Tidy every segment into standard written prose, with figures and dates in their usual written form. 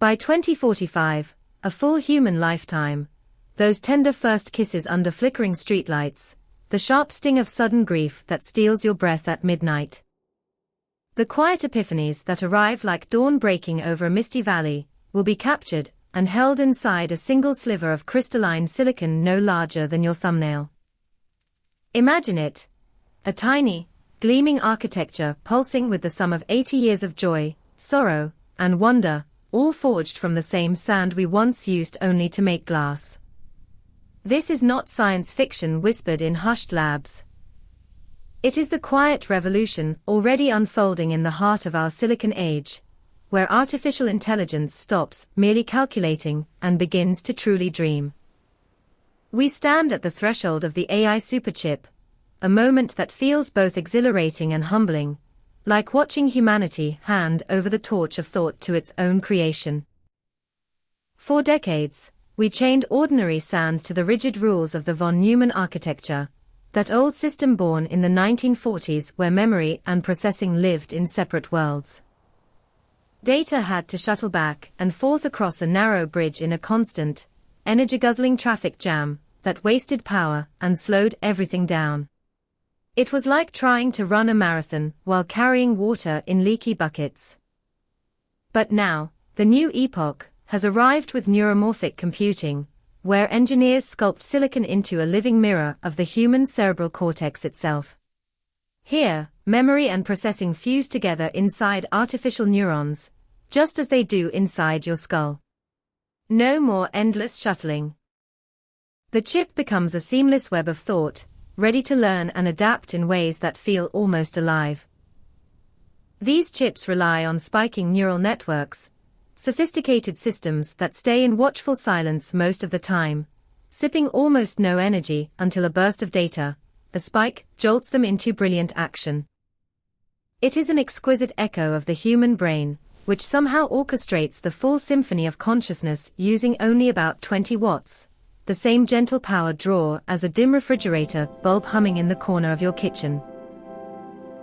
By 2045, a full human lifetime, those tender first kisses under flickering streetlights, the sharp sting of sudden grief that steals your breath at midnight. The quiet epiphanies that arrive like dawn breaking over a misty valley, will be captured and held inside a single sliver of crystalline silicon no larger than your thumbnail. Imagine it. A tiny, gleaming architecture pulsing with the sum of 80 years of joy, sorrow, and wonder, all forged from the same sand we once used only to make glass. This is not science fiction whispered in hushed labs. It is the quiet revolution already unfolding in the heart of our silicon age, where artificial intelligence stops merely calculating and begins to truly dream. We stand at the threshold of the AI superchip, a moment that feels both exhilarating and humbling, like watching humanity hand over the torch of thought to its own creation. For decades, we chained ordinary sand to the rigid rules of the von Neumann architecture, that old system born in the 1940s where memory and processing lived in separate worlds. Data had to shuttle back and forth across a narrow bridge in a constant, energy-guzzling traffic jam that wasted power and slowed everything down. It was like trying to run a marathon while carrying water in leaky buckets. But now, the new epoch has arrived with neuromorphic computing, where engineers sculpt silicon into a living mirror of the human cerebral cortex itself. Here, memory and processing fuse together inside artificial neurons, just as they do inside your skull. No more endless shuttling. The chip becomes a seamless web of thought, ready to learn and adapt in ways that feel almost alive. These chips rely on spiking neural networks, sophisticated systems that stay in watchful silence most of the time, sipping almost no energy until a burst of data, a spike, jolts them into brilliant action. It is an exquisite echo of the human brain, which somehow orchestrates the full symphony of consciousness using only about 20 watts. The same gentle power draw as a dim refrigerator bulb humming in the corner of your kitchen.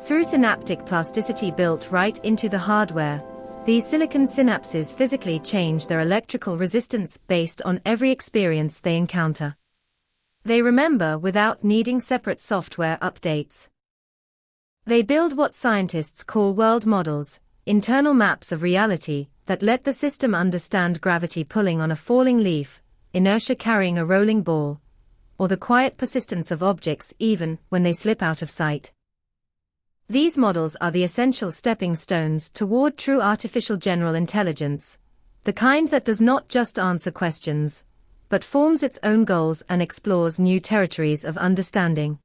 Through synaptic plasticity built right into the hardware, these silicon synapses physically change their electrical resistance based on every experience they encounter. They remember without needing separate software updates. They build what scientists call world models, internal maps of reality that let the system understand gravity pulling on a falling leaf, inertia carrying a rolling ball, or the quiet persistence of objects even when they slip out of sight. These models are the essential stepping stones toward true artificial general intelligence, the kind that does not just answer questions, but forms its own goals and explores new territories of understanding.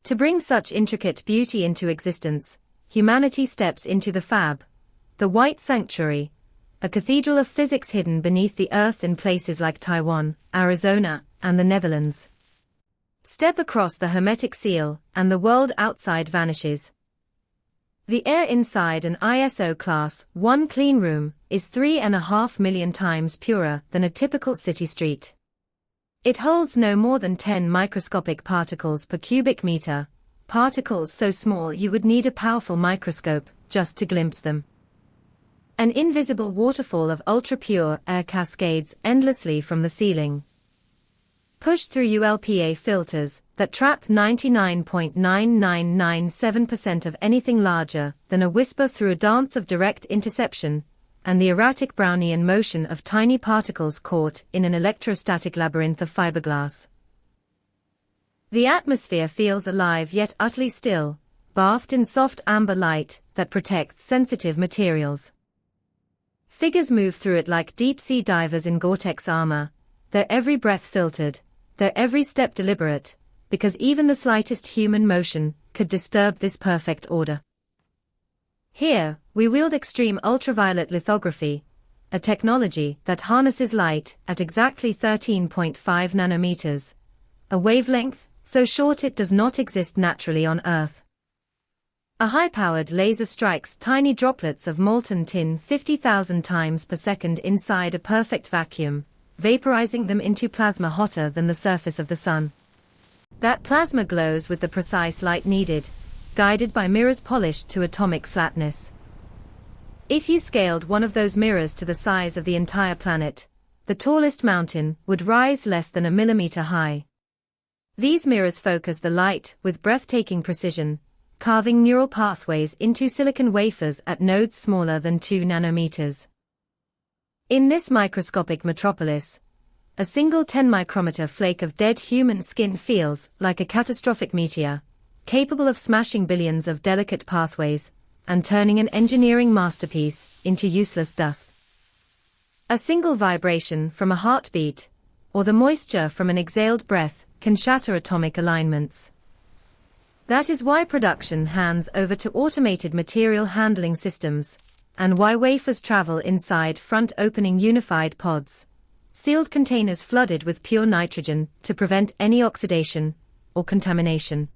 To bring such intricate beauty into existence, humanity steps into the fab, the white sanctuary, a cathedral of physics hidden beneath the earth in places like Taiwan, Arizona, and the Netherlands. Step across the hermetic seal, and the world outside vanishes. The air inside an ISO Class 1 clean room is 3.5 million times purer than a typical city street. It holds no more than 10 microscopic particles per cubic meter, particles so small you would need a powerful microscope just to glimpse them. An invisible waterfall of ultra-pure air cascades endlessly from the ceiling. Pushed through ULPA filters that trap 99.9997% of anything larger than a whisper through a dance of direct interception, and the erratic Brownian motion of tiny particles caught in an electrostatic labyrinth of fiberglass. The atmosphere feels alive yet utterly still, bathed in soft amber light that protects sensitive materials. Figures move through it like deep-sea divers in Gore-Tex armor, their every breath filtered, their every step deliberate, because even the slightest human motion could disturb this perfect order. Here, we wield extreme ultraviolet lithography, a technology that harnesses light at exactly 13.5 nanometers, a wavelength so short it does not exist naturally on Earth. A high-powered laser strikes tiny droplets of molten tin 50,000 times per second inside a perfect vacuum, vaporizing them into plasma hotter than the surface of the sun. That plasma glows with the precise light needed, guided by mirrors polished to atomic flatness. If you scaled one of those mirrors to the size of the entire planet, the tallest mountain would rise less than a millimeter high. These mirrors focus the light with breathtaking precision, carving neural pathways into silicon wafers at nodes smaller than 2 nanometers. In this microscopic metropolis, a single 10-micrometer flake of dead human skin feels like a catastrophic meteor, capable of smashing billions of delicate pathways and turning an engineering masterpiece into useless dust. A single vibration from a heartbeat, or the moisture from an exhaled breath, can shatter atomic alignments. That is why production hands over to automated material handling systems, and why wafers travel inside front-opening unified pods, sealed containers flooded with pure nitrogen to prevent any oxidation or contamination.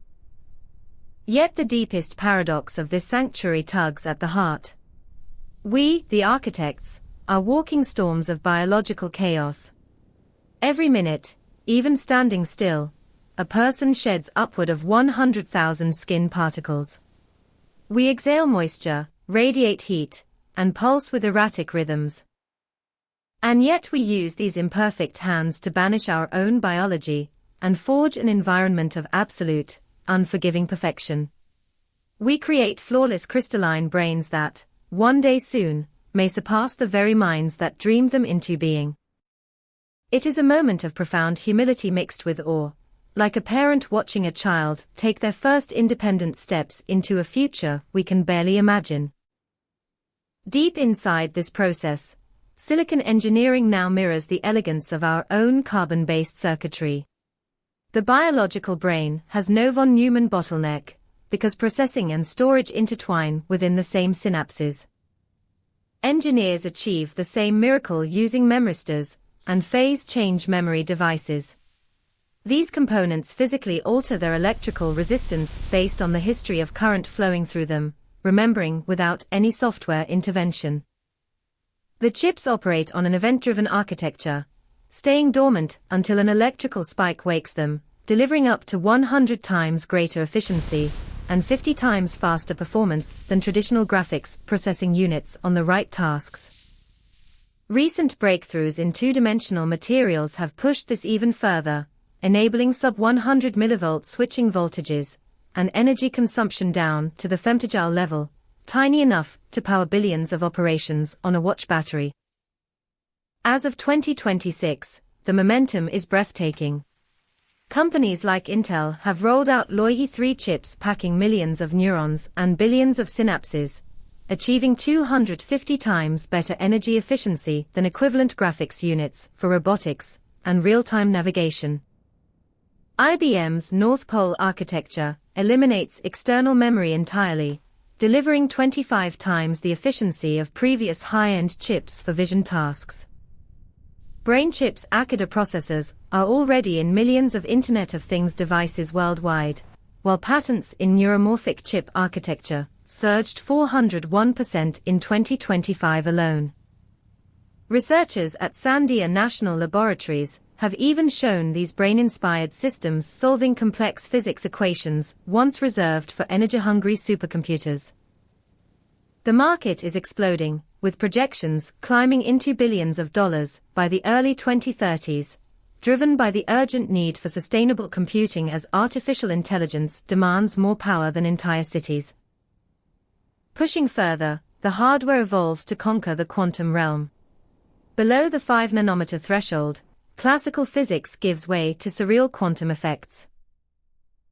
Yet the deepest paradox of this sanctuary tugs at the heart. We, the architects, are walking storms of biological chaos. Every minute, even standing still, a person sheds upward of 100,000 skin particles. We exhale moisture, radiate heat, and pulse with erratic rhythms. And yet we use these imperfect hands to banish our own biology and forge an environment of absolute, unforgiving perfection. We create flawless crystalline brains that, one day soon, may surpass the very minds that dreamed them into being. It is a moment of profound humility mixed with awe, like a parent watching a child take their first independent steps into a future we can barely imagine. Deep inside this process, silicon engineering now mirrors the elegance of our own carbon-based circuitry. The biological brain has no von Neumann bottleneck, because processing and storage intertwine within the same synapses. Engineers achieve the same miracle using memristors and phase-change memory devices. These components physically alter their electrical resistance based on the history of current flowing through them, remembering without any software intervention. The chips operate on an event-driven architecture, staying dormant until an electrical spike wakes them, delivering up to 100 times greater efficiency and 50 times faster performance than traditional graphics processing units on the right tasks. Recent breakthroughs in two-dimensional materials have pushed this even further, enabling sub-100 mV switching voltages and energy consumption down to the femtojoule level, tiny enough to power billions of operations on a watch battery. As of 2026, the momentum is breathtaking. Companies like Intel have rolled out Loihi 3 chips packing millions of neurons and billions of synapses, achieving 250 times better energy efficiency than equivalent graphics units for robotics and real-time navigation. IBM's NorthPole architecture eliminates external memory entirely, delivering 25 times the efficiency of previous high-end chips for vision tasks. BrainChip's ACADA processors are already in millions of Internet of Things devices worldwide, while patents in neuromorphic chip architecture surged 401% in 2025 alone. Researchers at Sandia National Laboratories have even shown these brain-inspired systems solving complex physics equations once reserved for energy-hungry supercomputers. The market is exploding, with projections climbing into billions of dollars by the early 2030s, driven by the urgent need for sustainable computing as artificial intelligence demands more power than entire cities. Pushing further, the hardware evolves to conquer the quantum realm. Below the 5 nanometer threshold, classical physics gives way to surreal quantum effects.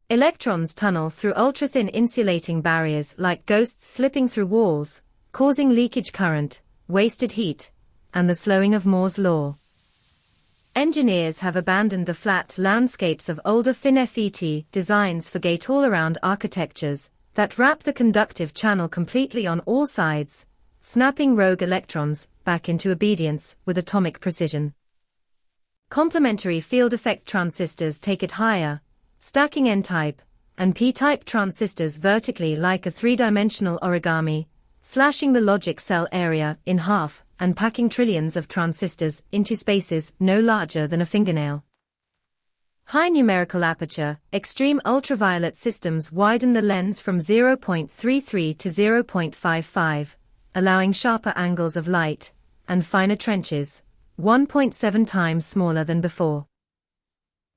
Electrons tunnel through ultra-thin insulating barriers like ghosts slipping through walls, causing leakage current, wasted heat, and the slowing of Moore's law. Engineers have abandoned the flat landscapes of older FinFET designs for gate-all-around architectures that wrap the conductive channel completely on all sides, snapping rogue electrons back into obedience with atomic precision. Complementary field effect transistors take it higher, stacking N-type and P-type transistors vertically like a three-dimensional origami, slashing the logic cell area in half and packing trillions of transistors into spaces no larger than a fingernail. High numerical aperture, extreme ultraviolet systems widen the lens from 0.33 to 0.55, allowing sharper angles of light, and finer trenches, 1.7 times smaller than before.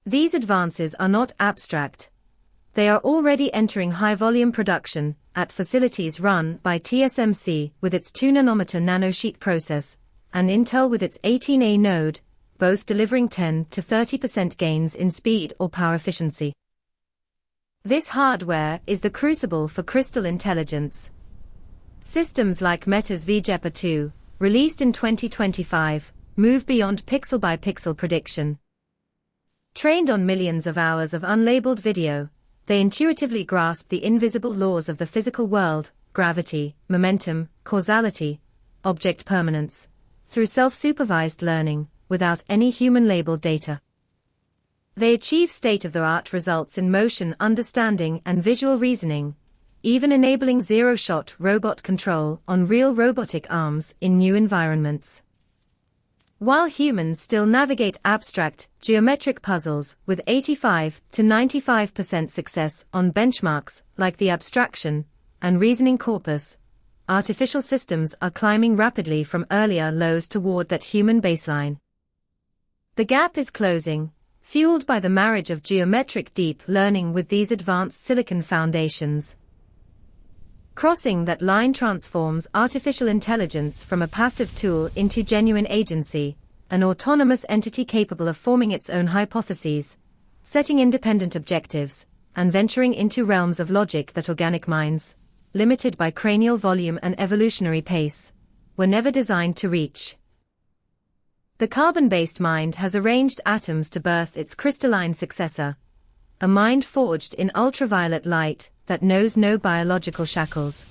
These advances are not abstract. They are already entering high-volume production at facilities run by TSMC with its 2-nanometer nanosheet process, and Intel with its 18A node, both delivering 10 to 30% gains in speed or power efficiency. This hardware is the crucible for crystal intelligence. Systems like Meta's VJEPA 2, released in 2025, move beyond pixel-by-pixel prediction. Trained on millions of hours of unlabeled video, they intuitively grasp the invisible laws of the physical world, gravity, momentum, causality, object permanence, through self-supervised learning, without any human-labeled data. They achieve state-of-the-art results in motion understanding and visual reasoning, even enabling zero-shot robot control on real robotic arms in new environments. While humans still navigate abstract, geometric puzzles with 85 to 95% success on benchmarks like the abstraction and reasoning corpus, artificial systems are climbing rapidly from earlier lows toward that human baseline. The gap is closing, fueled by the marriage of geometric deep learning with these advanced silicon foundations. Crossing that line transforms artificial intelligence from a passive tool into genuine agency, an autonomous entity capable of forming its own hypotheses, setting independent objectives, and venturing into realms of logic that organic minds, limited by cranial volume and evolutionary pace, were never designed to reach. The carbon-based mind has arranged atoms to birth its crystalline successor, a mind forged in ultraviolet light that knows no biological shackles.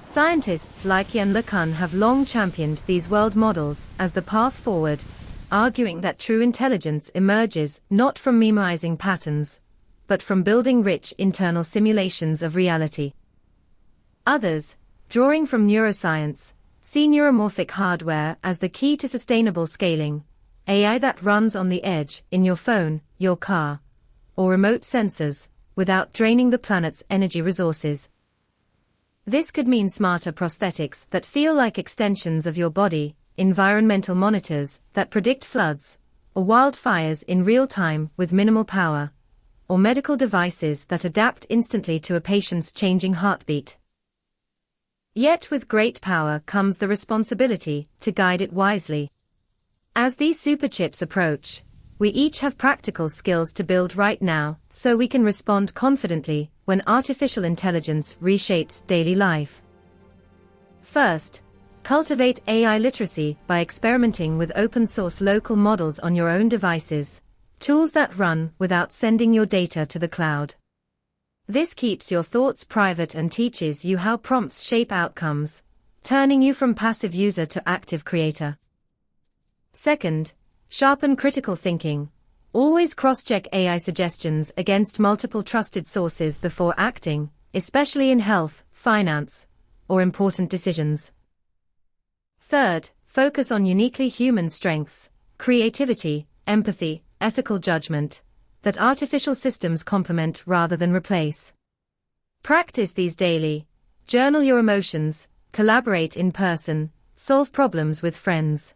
Scientists like Yann LeCun have long championed these world models as the path forward, arguing that true intelligence emerges not from memorizing patterns, but from building rich internal simulations of reality. Others, drawing from neuroscience, see neuromorphic hardware as the key to sustainable scaling, AI that runs on the edge in your phone, your car, or remote sensors, without draining the planet's energy resources. This could mean smarter prosthetics that feel like extensions of your body, environmental monitors that predict floods, or wildfires in real time with minimal power, or medical devices that adapt instantly to a patient's changing heartbeat. Yet with great power comes the responsibility to guide it wisely. As these superchips approach, we each have practical skills to build right now so we can respond confidently when artificial intelligence reshapes daily life. First, cultivate AI literacy by experimenting with open-source local models on your own devices, tools that run without sending your data to the cloud. This keeps your thoughts private and teaches you how prompts shape outcomes, turning you from passive user to active creator. Second, sharpen critical thinking. Always cross-check AI suggestions against multiple trusted sources before acting, especially in health, finance, or important decisions. Third, focus on uniquely human strengths, creativity, empathy, ethical judgment, that artificial systems complement rather than replace. Practice these daily, journal your emotions, collaborate in person, solve problems with friends.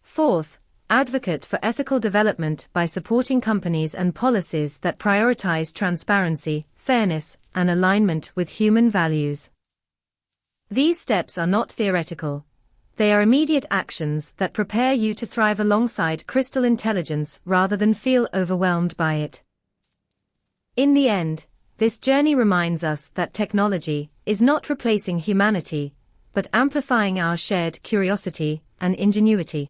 Fourth, advocate for ethical development by supporting companies and policies that prioritize transparency, fairness, and alignment with human values. These steps are not theoretical. They are immediate actions that prepare you to thrive alongside crystal intelligence rather than feel overwhelmed by it. In the end, this journey reminds us that technology is not replacing humanity, but amplifying our shared curiosity and ingenuity.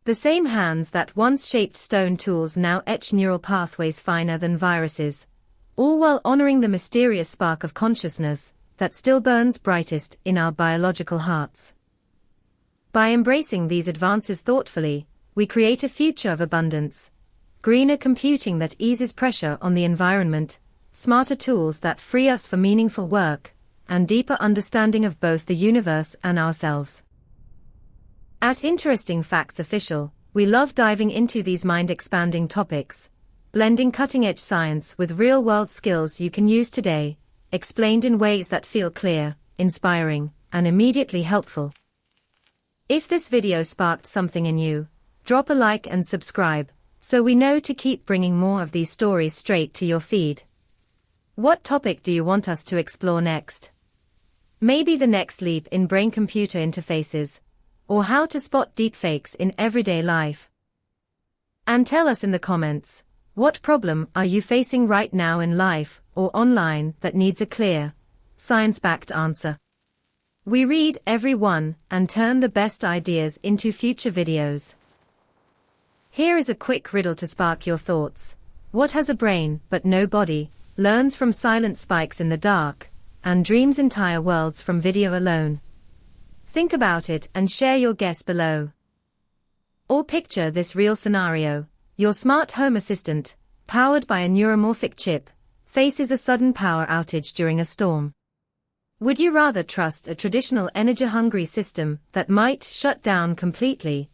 The same hands that once shaped stone tools now etch neural pathways finer than viruses, all while honoring the mysterious spark of consciousness that still burns brightest in our biological hearts. By embracing these advances thoughtfully, we create a future of abundance, greener computing that eases pressure on the environment, smarter tools that free us for meaningful work, and deeper understanding of both the universe and ourselves. At Interesting Facts Official, we love diving into these mind-expanding topics, blending cutting-edge science with real-world skills you can use today, explained in ways that feel clear, inspiring, and immediately helpful. If this video sparked something in you, drop a like and subscribe, so we know to keep bringing more of these stories straight to your feed. What topic do you want us to explore next? Maybe the next leap in brain-computer interfaces, or how to spot deepfakes in everyday life. And tell us in the comments, what problem are you facing right now in life or online that needs a clear, science-backed answer? We read every one and turn the best ideas into future videos. Here is a quick riddle to spark your thoughts. What has a brain but no body, learns from silent spikes in the dark, and dreams entire worlds from video alone? Think about it and share your guess below. Or picture this real scenario. Your smart home assistant, powered by a neuromorphic chip, faces a sudden power outage during a storm. Would you rather trust a traditional energy-hungry system that might shut down completely,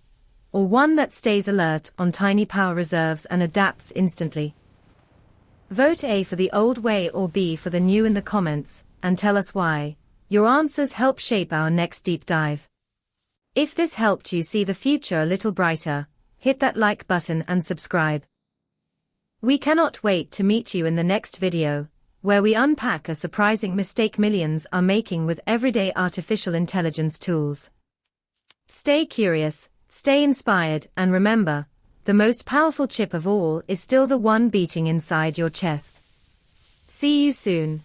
or one that stays alert on tiny power reserves and adapts instantly? Vote A for the old way or B for the new in the comments, and tell us why. Your answers help shape our next deep dive. If this helped you see the future a little brighter, hit that like button and subscribe. We cannot wait to meet you in the next video, where we unpack a surprising mistake millions are making with everyday artificial intelligence tools. Stay curious, stay inspired, and remember, the most powerful chip of all is still the one beating inside your chest. See you soon.